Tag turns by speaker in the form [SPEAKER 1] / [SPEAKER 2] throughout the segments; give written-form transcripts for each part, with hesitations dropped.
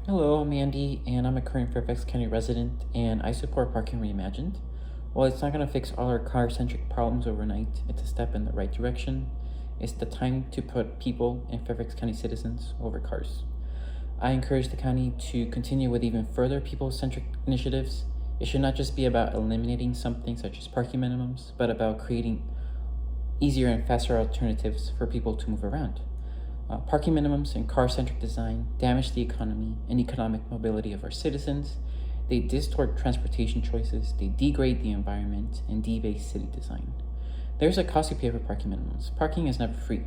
[SPEAKER 1] Hello, I'm Andy, and I'm a current Fairfax County resident, and I support Parking Reimagined. While it's not going to fix all our car-centric problems overnight, it's a step in the right direction. It's the time to put people and Fairfax County citizens over cars. I encourage the county to continue with even further people-centric initiatives. It should not just be about eliminating something such as parking minimums, but about creating easier and faster alternatives for people to move around. Parking minimums and car-centric design damage the economy and economic mobility of our citizens. They distort transportation choices, they degrade the environment, and debase city design. There's a cost you pay for parking minimums. Parking is never free.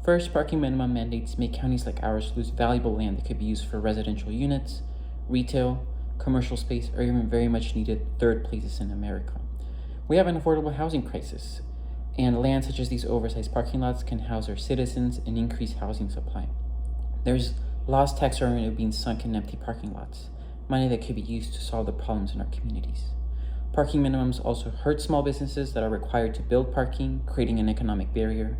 [SPEAKER 1] First, parking minimum mandates make counties like ours lose valuable land that could be used for residential units, retail, commercial space, or even very much needed third places in America. We have an affordable housing crisis, and land such as these oversized parking lots can house our citizens and increase housing supply. There's lost tax revenue being sunk in empty parking lots, money that could be used to solve the problems in our communities. Parking minimums also hurt small businesses that are required to build parking, creating an economic barrier.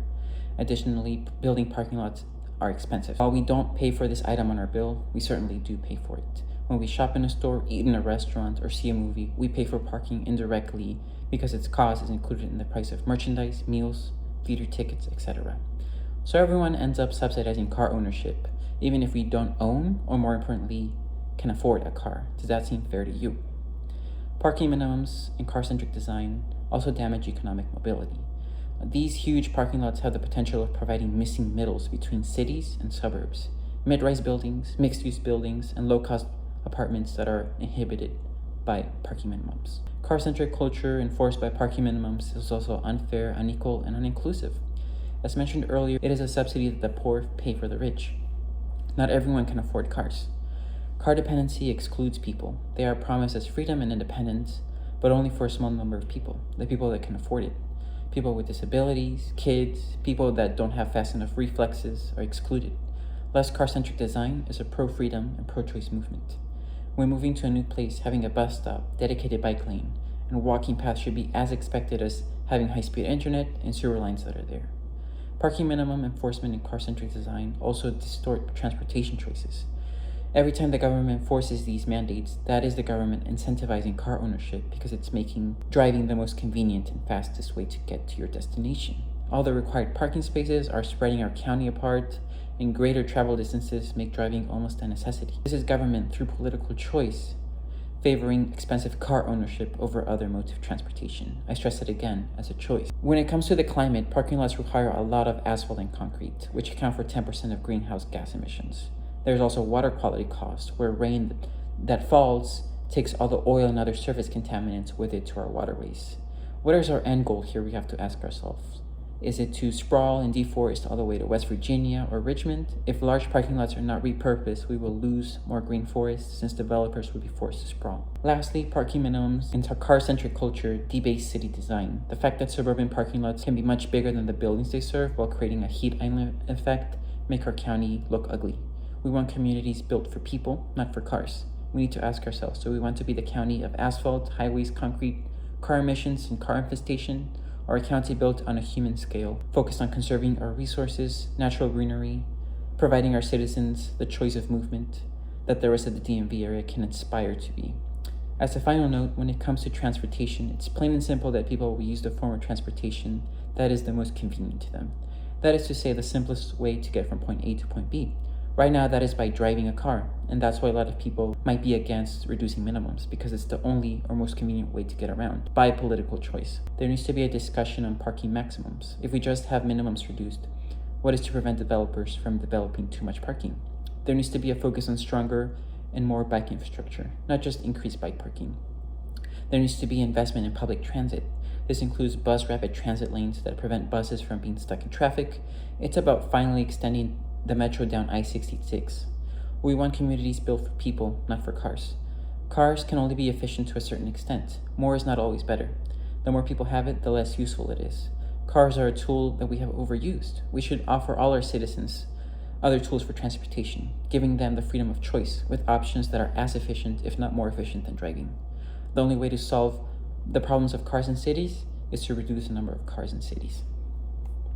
[SPEAKER 1] Additionally, building parking lots are expensive. While we don't pay for this item on our bill, we certainly do pay for it. When we shop in a store, eat in a restaurant, or see a movie, we pay for parking indirectly because its cost is included in the price of merchandise, meals, theater tickets, etc. So everyone ends up subsidizing car ownership, even if we don't own, or more importantly, can afford a car. Does that seem fair to you? Parking minimums and car-centric design also damage economic mobility. These huge parking lots have the potential of providing missing middles between cities and suburbs, mid-rise buildings, mixed-use buildings, and low-cost apartments that are inhibited by parking minimums. Car-centric culture enforced by parking minimums is also unfair, unequal, and uninclusive. As mentioned earlier, it is a subsidy that the poor pay for the rich. Not everyone can afford cars. Car dependency excludes people. They are promised as freedom and independence, but only for a small number of people, the people that can afford it. People with disabilities, kids, people that don't have fast enough reflexes are excluded. Less car-centric design is a pro-freedom and pro-choice movement. When moving to a new place, having a bus stop, dedicated bike lane, and walking path should be as expected as having high-speed internet and sewer lines that are there. Parking minimum enforcement and car-centric design also distort transportation choices. Every time the government forces these mandates, that is the government incentivizing car ownership because it's making driving the most convenient and fastest way to get to your destination. All the required parking spaces are spreading our county apart, and greater travel distances make driving almost a necessity. This is government, through political choice, favoring expensive car ownership over other modes of transportation. I stress it again, as a choice. When it comes to the climate, parking lots require a lot of asphalt and concrete, which account for 10% of greenhouse gas emissions. There's also water quality cost, where rain that falls takes all the oil and other surface contaminants with it to our waterways. What is our end goal here, we have to ask ourselves. Is it to sprawl and deforest all the way to West Virginia or Richmond? If large parking lots are not repurposed, we will lose more green forests since developers will be forced to sprawl. Lastly, parking minimums and car-centric culture debase city design. The fact that suburban parking lots can be much bigger than the buildings they serve while creating a heat island effect make our county look ugly. We want communities built for people, not for cars. We need to ask ourselves, do we want to be the county of asphalt, highways, concrete, car emissions, and car infestation? Or a county built on a human scale, focused on conserving our resources, natural greenery, providing our citizens the choice of movement that the rest of the DMV area can aspire to be. As a final note, when it comes to transportation, it's plain and simple that people will use the form of transportation that is the most convenient to them. That is to say, the simplest way to get from point A to point B. Right now, that is by driving a car, and that's why a lot of people might be against reducing minimums, because it's the only or most convenient way to get around, by political choice. There needs to be a discussion on parking maximums. If we just have minimums reduced, what is to prevent developers from developing too much parking? There needs to be a focus on stronger and more bike infrastructure, not just increased bike parking. There needs to be investment in public transit. This includes bus rapid transit lanes that prevent buses from being stuck in traffic. It's about finally extending the metro down I-66. We want communities built for people, not for cars. Cars can only be efficient to a certain extent. More is not always better. The more people have it, the less useful it is. Cars are a tool that we have overused. We should offer all our citizens other tools for transportation, giving them the freedom of choice with options that are as efficient, if not more efficient, than driving. The only way to solve the problems of cars in cities is to reduce the number of cars in cities.